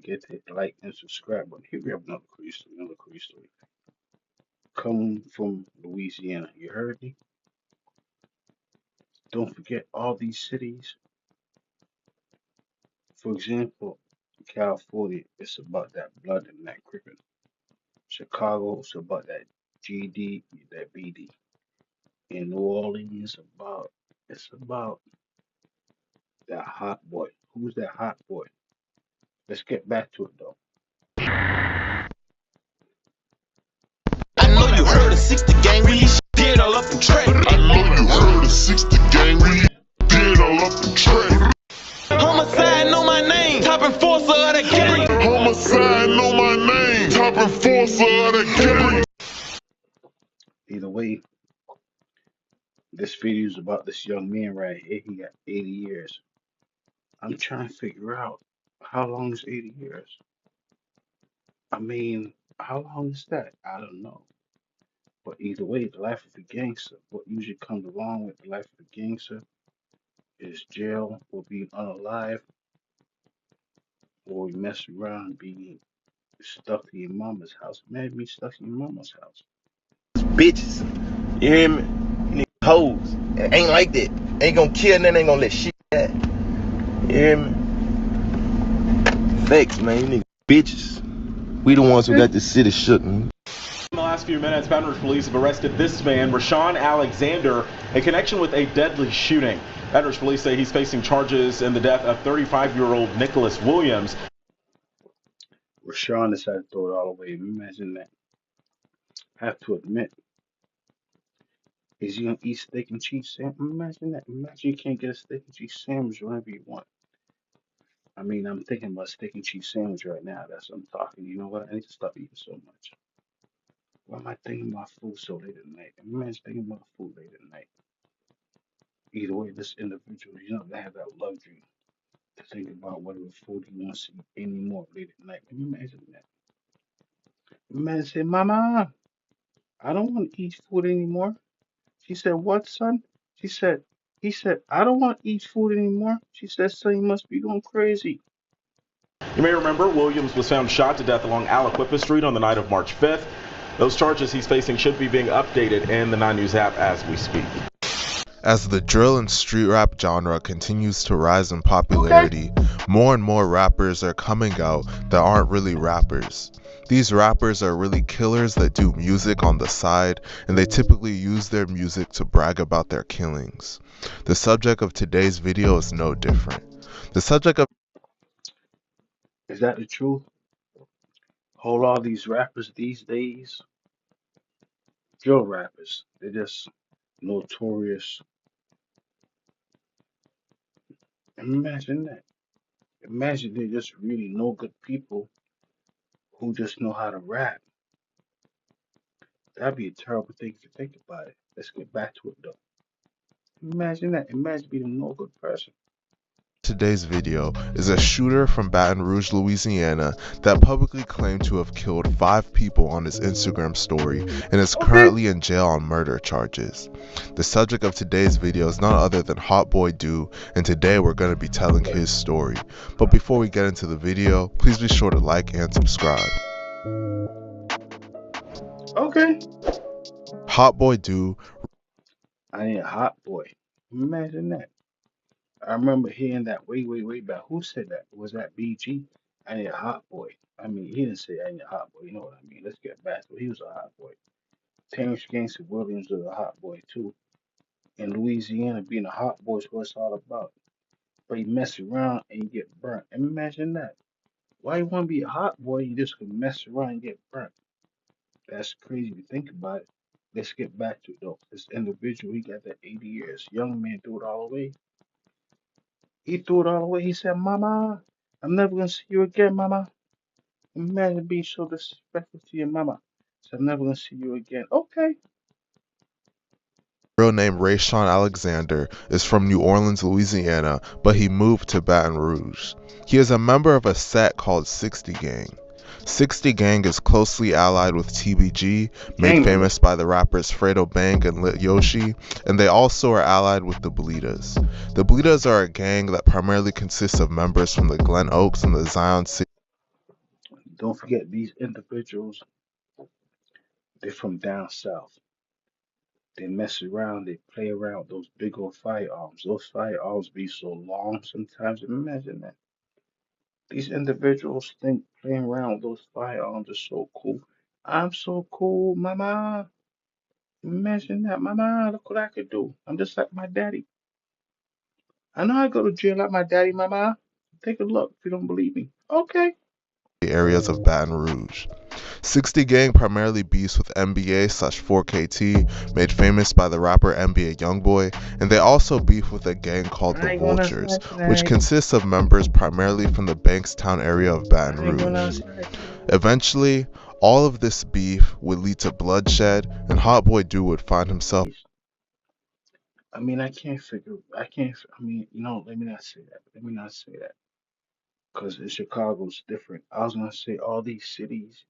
forget to hit the like and subscribe button. Here we have another crazy story, another crazy story. Coming from Louisiana, you heard me? Don't forget all these cities. For example, California, it's about that blood and that cricket. Chicago, it's about that GD, that BD. In New Orleans, it's about that hot boy. Who's that hot boy? Let's get back to it though. I know you heard of 60 gang when you did all up the track. I know you heard of 60 gang when you did all up the track. Homicide know my name, top enforcer of the gang. Homicide know my name, top enforcer of the gang. Either way, this video is about this young man right here. He got 80 years. I'm trying to figure out how long is 80 years. I mean, how long is that? I don't know. But either way, the life of a gangster, what usually comes along with the life of a gangster is jail or being unalive or you mess around being stuck in your mama's house. Imagine me stuck in your mama's house. Bitches, you hear me? You niggas hoes. It ain't like that. Ain't gonna kill nothing, ain't gonna let shit die. You hear me? Facts, man. You niggas bitches. We the ones who got this city shook, man. In the last few minutes, Baton Rouge police have arrested this man, Rashawn Alexander, in connection with a deadly shooting. Baton Rouge police say he's facing charges in the death of 35-year-old Nicholas Williams. Rashawn decided to throw it all away. Imagine that. I have to admit, is he gonna eat steak and cheese sandwich? Imagine that. Imagine you can't get a steak and cheese sandwich whenever you want. I mean, I'm thinking about steak and cheese sandwich right now. That's what I'm talking. You know what? I need to stop eating so much. Why am I thinking about food so late at night? Imagine thinking about food late at night. Either way, this individual, they have that luxury to think about whatever food he wants to eat anymore late at night. Can you imagine that? Imagine saying, Mama, I don't want to eat food anymore. She said, What, son? He said, I don't want to eat food anymore. She said, Son, you must be going crazy. You may remember Williams was found shot to death along Aliquippa Street on the night of March 5th. Those charges he's facing should be being updated in the 9 News app as we speak. As the drill and street rap genre continues to rise in popularity, more and more rappers are coming out that aren't really rappers. These rappers are really killers that do music on the side, and they typically use their music to brag about their killings. The subject of today's video is no different. The subject of Is that the truth? Whole lot of these rappers these days, drill rappers, they're just notorious. Imagine that. Imagine they're just really no good people who just know how to rap. That'd be a terrible thing if you think about it. Let's get back to it though. Imagine that. Imagine being a no good person. today's video is a shooter from Baton Rouge, Louisiana that publicly claimed to have killed 5 people on his Instagram story and is currently in jail on murder charges. The subject of today's video is none other than Hotboydue, and today we're going to be telling his story. But before we get into the video, please be sure to like and subscribe. Okay. Hotboydue. I ain't a hot boy. Imagine that. I remember hearing that way back. Who said that? Was that BG? I ain't a hot boy. I mean, he didn't say I ain't a hot boy. You know what I mean? Let's get back to it. He was a hot boy. Terrence Gangster Williams was a hot boy too. In Louisiana, being a hot boy is what it's all about. But you mess around and you get burnt. And imagine that. Why you want to be a hot boy? You just can mess around and get burnt. That's crazy if you think about it. Let's get back to it though. This individual, he got that 80 years. Young man threw it all away. He threw it all away. He said, Mama, I'm never gonna see you again, Mama. Imagine being so disrespectful to your mama. So I'm never gonna see you again. Okay. Real name Rashawn Alexander is from New Orleans, Louisiana, but he moved to Baton Rouge. He is a member of a set called 60 Gang. 60 Gang is closely allied with TBG, made famous by the rappers Fredo Bang and Lit Yoshi, and they also are allied with the Bleedas. The Bleedas are a gang that primarily consists of members from the Glen Oaks and the Zion City. Don't forget these individuals, they're from down south. They mess around, they play around with those big old firearms. Those firearms be so long sometimes. Imagine that. These individuals think playing around with those firearms is so cool. I'm so cool, mama. Imagine that, mama. Look what I could do. I'm just like my daddy. I know I go to jail like my daddy, mama. Take a look if you don't believe me. Okay. areas of Baton Rouge. 60 Gang primarily beefs with NBA/4KT, made famous by the rapper NBA Youngboy, and they also beef with a gang called the I ain't going Vultures, outside which tonight. consists of members primarily from the Bankstown area of Baton I ain't going Rouge. outside tonight. Eventually, all of this beef would lead to bloodshed, and Hotboydue would find himself. I mean, I can't figure. I can't. I mean, let me not say that. Let me not say that. Because in Chicago, it's different. I was gonna say all these cities,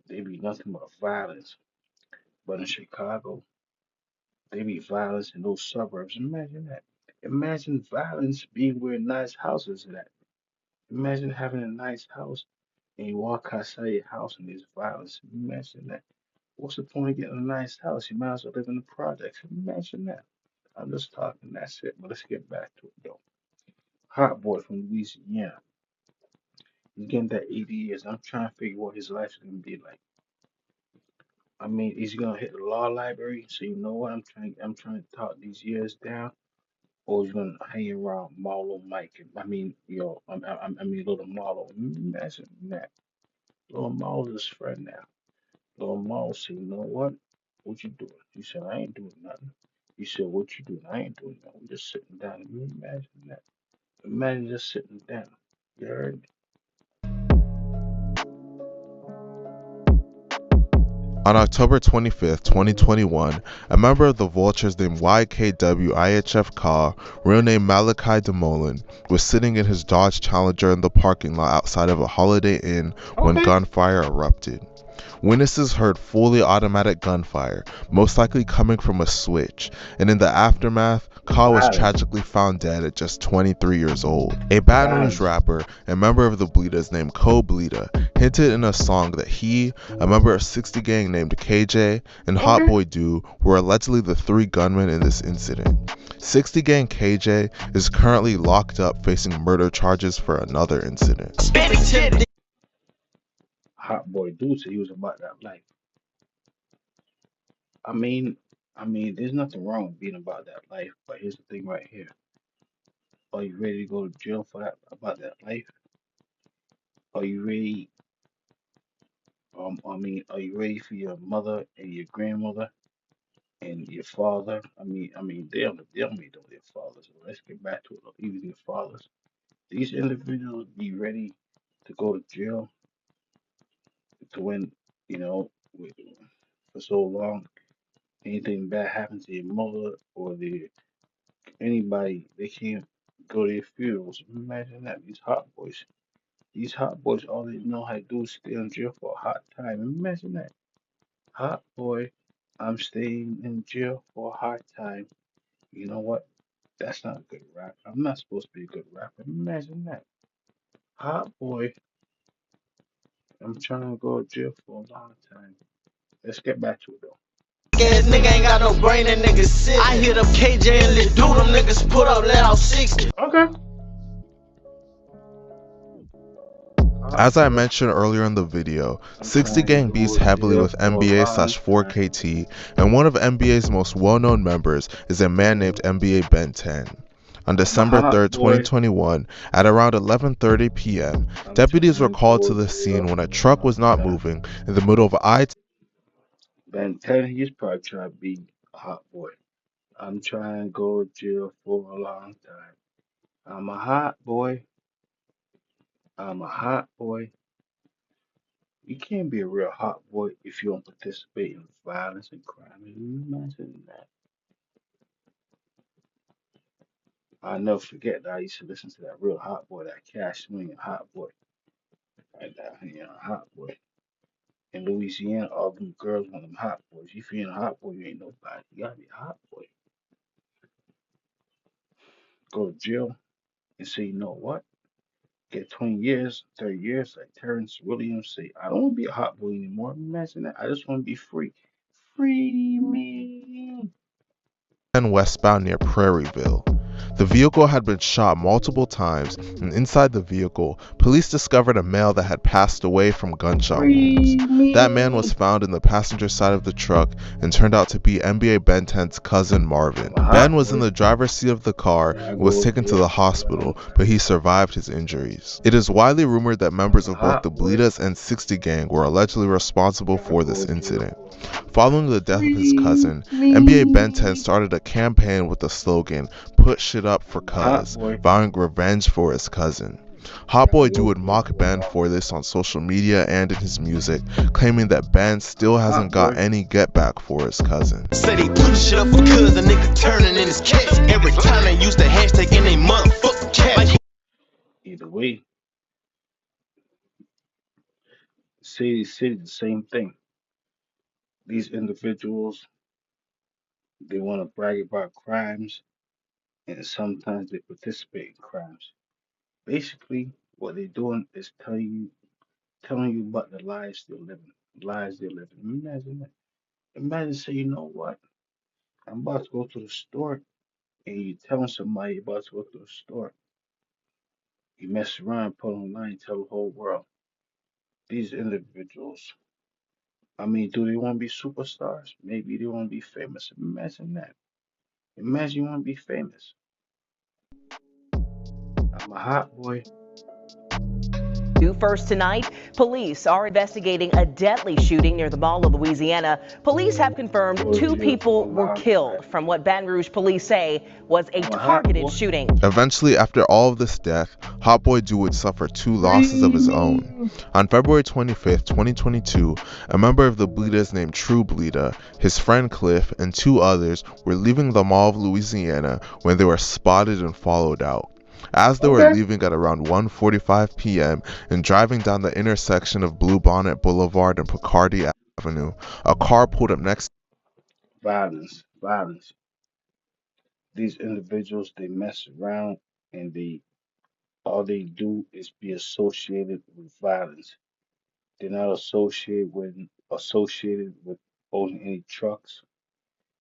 they be nothing but violence. But in Chicago, they be violence in those suburbs. Imagine that. Imagine violence being where nice houses are at. Imagine having a nice house and you walk outside your house and there's violence. Imagine that. What's the point of getting a nice house? You might as well live in the projects. Imagine that. I'm just talking. That's it. But let's get back to it though. Hot boy from Louisiana. He's getting that 80 years. I'm trying to figure what his life is gonna be like. I mean, is he gonna hit the law library? So you know what? I'm trying to talk these years down. Or he's gonna hang around Marlo Mike. I mean, I mean, little Marlo. Imagine that. Little Marlo's his friend now. Little Marlo said, you know what? What you doing? He said, I ain't doing nothing. He said, what you doing? I ain't doing nothing. I'm just sitting down. Can you imagine that? Imagine just sitting down. You heard me? On October 25th, 2021, a member of the Vultures named YKW IHF Ka, real name Malachi DeMolin, was sitting in his Dodge Challenger in the parking lot outside of a Holiday Inn when Okay. gunfire erupted. Witnesses heard fully automatic gunfire, most likely coming from a switch, and in the aftermath, Ka was Violence. tragically found dead at just 23 years old. A Baton Rouge Violence. rapper and member of the Bleeders named Co Bleeda hinted in a song that he, a member of 60 Gang named KJ, and Okay. Hotboydue were allegedly the three gunmen in this incident. 60 Gang KJ is currently locked up facing murder charges for another incident. Hot boy dude said he was about that life. I mean, there's nothing wrong with being about that life, but here's the thing right here. Are you ready to go to jail for that about that life? Are you ready? Are you ready for your mother and your grandmother and your father? They don't need know their fathers. So let's get back to it. Even your fathers. These individuals be ready to go to jail to when you know with, for so long. Anything bad happens to your mother or anybody, they can't go to their funerals. Imagine that. These hot boys, all they know how to do is stay in jail for a hot time. Imagine that. Hot boy, I'm staying in jail for a hard time. You know what? That's not a good rap. I'm not supposed to be a good rapper. Imagine that. Hot boy, I'm trying to go to jail for a long time. Let's get back to it though. Ass nigga ain't got no brain, that nigga sick. I hit up KJ and let do them niggas put up, let out 60. Okay. Hot As I boy, mentioned earlier in the video, I'm 60 trying to Gang beefs go to heavily jail with for a long time. NBA/4KT, and one of NBA's most well-known members is a man named NBA Ben 10. On I'm a December hot 3rd, boy. 2021, at around 11:30 p.m., I'm deputies were trying to called go to to the scene jail when a for a truck was long not time. moving in the middle of I. Ben 10, he's probably trying to be a hot boy. I'm trying to go to jail for a long time. I'm a hot boy. I'm a hot boy. You can't be a real hot boy if you don't participate in violence and crime. Can you imagine that? I'll never forget that I used to listen to that real hot boy, that cash swinging hot boy. Like that, hot boy. In Louisiana, all them girls want them hot boys. If you ain't a hot boy, you ain't nobody. You gotta be a hot boy. Go to jail and say, you know what? get 20 years, 30 years, like Terrence Williams say, I don't want to be a hot boy anymore. Imagine that. I just want to be free. Free me. And westbound near Prairieville. The vehicle had been shot multiple times, and inside the vehicle, police discovered a male that had passed away from gunshot wounds. Free That man was me. found in the passenger side of the truck and turned out to be NBA Ben 10's cousin Marvin. I'm a Ben hot was in boy. the driver's seat of the car And I and was go taken to the jail for a hospital, long but time. he survived his injuries. It is widely rumored that I'm members a of both the hot boy. Bleedas and 60 gang were allegedly responsible And I for go this jail incident. for a long time. Following the death of his Free cousin, NBA Ben 10 me. started a campaign with the slogan, "Put shit up for I'm a hot cuz," boy. vowing revenge for his cousin. And I Hotboydue go would jail mock for a Ben long for time. this on social media and in his music, claiming that Ben I'm still a hasn't hot got boy. any get back for his cousin. Said he put shit up for cuz a nigga turning in his cash. Every time they use the hashtag in they motherfucking cash. Either way, city, the same thing. These individuals, they want to brag about crimes, and sometimes they participate in crimes. Basically, what they're doing is telling you about the lives they're living. Imagine that. Imagine say, you know what? I'm about to go to the store, and you telling somebody you're about to go to the store. You mess around, put online, tell the whole world. These individuals, I mean, do they want to be superstars? Maybe they want to be famous. Imagine that. Imagine you want to be famous. I'm a hot boy. First tonight, police are investigating a deadly shooting near the Mall of Louisiana. Police have confirmed Go to two jail for people a were long killed time. from what Baton Rouge police say was a I'm a hot targeted boy. shooting. Eventually, after all of this death, Hotboydue would suffer two losses of Free his own. me. On February 25th, 2022, a member of the Bleedas named True Bleeda, his friend Cliff, and two others were leaving the Mall of Louisiana when they were spotted and followed out. As they were Okay. leaving at around 1:45 p.m. and driving down the intersection of Bluebonnet Boulevard and Picardy Avenue, a car pulled up next. Violence, violence. These individuals, they mess around and they all they do is be associated with violence. They're not associated with owning any trucks.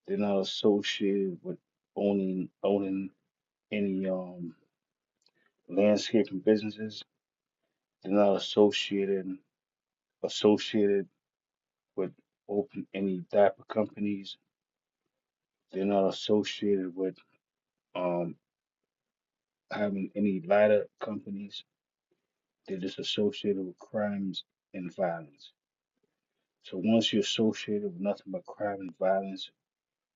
They're not associated with owning any landscaping businesses. They're not associated with open any diaper companies. They're not associated with um having any lighter companies. They're just associated with crimes and violence. So once you're associated with nothing but crime and violence,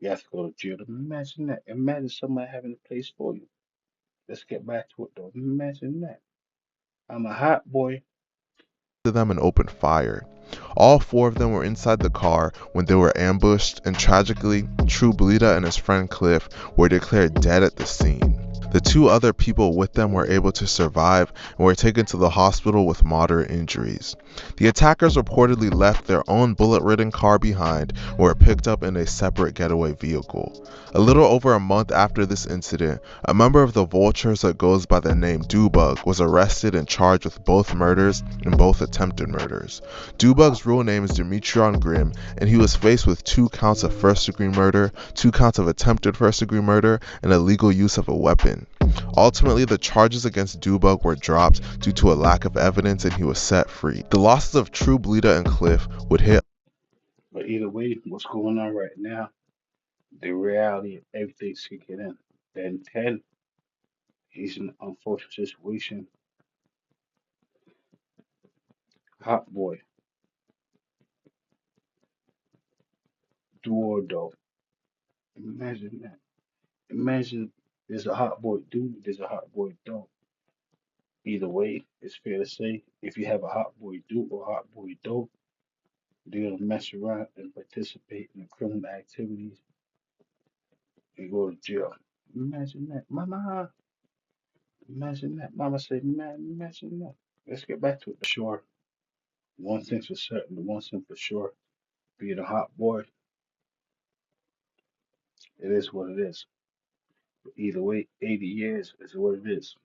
you have to go to jail. Imagine that. Imagine somebody having a place for you. Let's get back to it though. Imagine that. I'm a hot boy. To them and opened fire. All four of them were inside the car when they were ambushed, and tragically, True Bleeda and his friend Cliff were declared dead at the scene. The two other people with them were able to survive and were taken to the hospital with moderate injuries. The attackers reportedly left their own bullet-ridden car behind and were picked up in a separate getaway vehicle. A little over a month after this incident, a member of the Vultures that goes by the name Dewbug was arrested and charged with both murders and both attempted murders. Dewbug's real name is Demetrion Grimm, and he was faced with 2 counts of first-degree murder, 2 counts of attempted first-degree murder, and illegal use of a weapon. Ultimately, the charges against Dewbug were dropped due to a lack of evidence and he was set free. The losses of True Bleeda and Cliff would hit. But either way, what's going on right now, the reality of everything's kicking in. Then Ted, he's in an unfortunate situation. Hot boy, do or do. Imagine that. Imagine there's a hot boy do, there's a hot boy don't. Either way, it's fair to say if you have a hot boy do or hot boy don't, they're gonna mess around and participate in the criminal activities and go to jail. Imagine that. Mama, imagine that. Mama said, man, imagine that. Let's get back to it. Sure. One thing's for certain, the one thing for sure, being a hot boy, it is what it is. But either way, 80 years is what it is.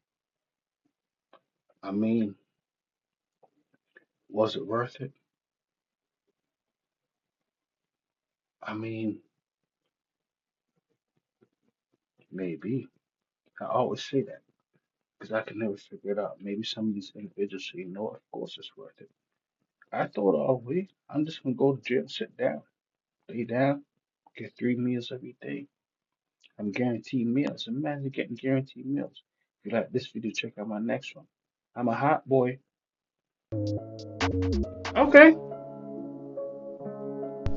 I mean, was it worth it? I mean, maybe. I always say that because I can never figure it out. Maybe some of these individuals say, no, of course it's worth it. I thought, oh, wait, I'm just gonna go to jail, sit down, lay down, get 3 meals every day. I'm guaranteed meals. Imagine getting guaranteed meals. If you like this video, check out my next one. I'm a hot boy. Okay.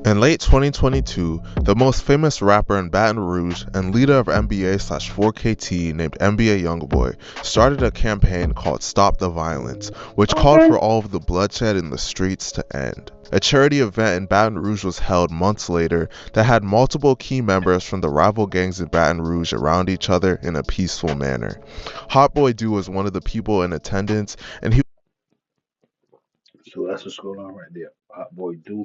In late 2022, the most famous rapper in Baton Rouge and leader of NBA/4KT named NBA Youngboy started a campaign called Stop the Violence, which called Okay. for all of the bloodshed in the streets to end. A charity event in Baton Rouge was held months later that had multiple key members from the rival gangs in Baton Rouge around each other in a peaceful manner. Hotboydue was one of the people in attendance, and he So that's what's going on right there. Hot boy do.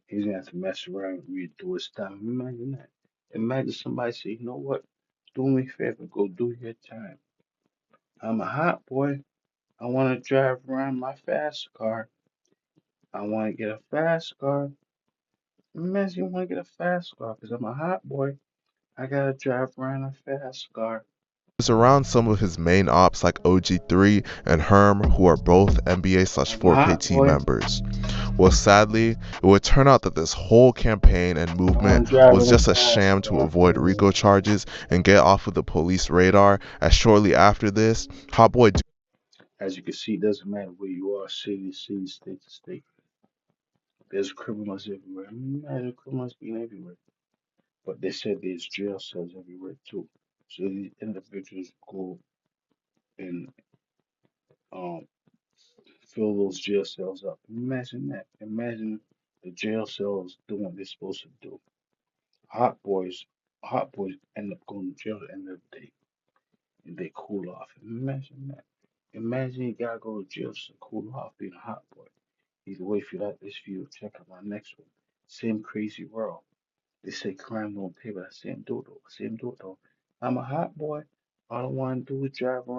He's gonna have to mess around and redo his time. Imagine that. Imagine somebody say, you know what? Do me a favor, go do your time. I'm a hot boy. I wanna drive around my fast car. I wanna get a fast car. Imagine you wanna get a fast car, because I'm a hot boy. I gotta drive around a fast car. was around some of his main ops like OG3 and Herm, who are both I'm a hot NBA/4KT boy. members. Well, sadly, it would turn out that this whole campaign and I wanna movement drive was in a just a fast sham to car. avoid RICO charges and get off of the police radar, as shortly after this, Hotboy As you can see, it doesn't matter where you are, city to city, state to state. There's criminals everywhere. Imagine criminals being everywhere. But they said there's jail cells everywhere too. So these individuals go and um fill those jail cells up. Imagine that. Imagine the jail cells doing what they're supposed to do. Hot boys, hot boys end up going to jail at the end of the day, and they cool off. Imagine that. Imagine you gotta go to jail just to cool off being a hot boy. Either way, if you like this video, check out my next one. Same crazy world. They say crime don't pay, but I see him do it though. I see him do it though. I'm a hot boy. All I want to do is drive around.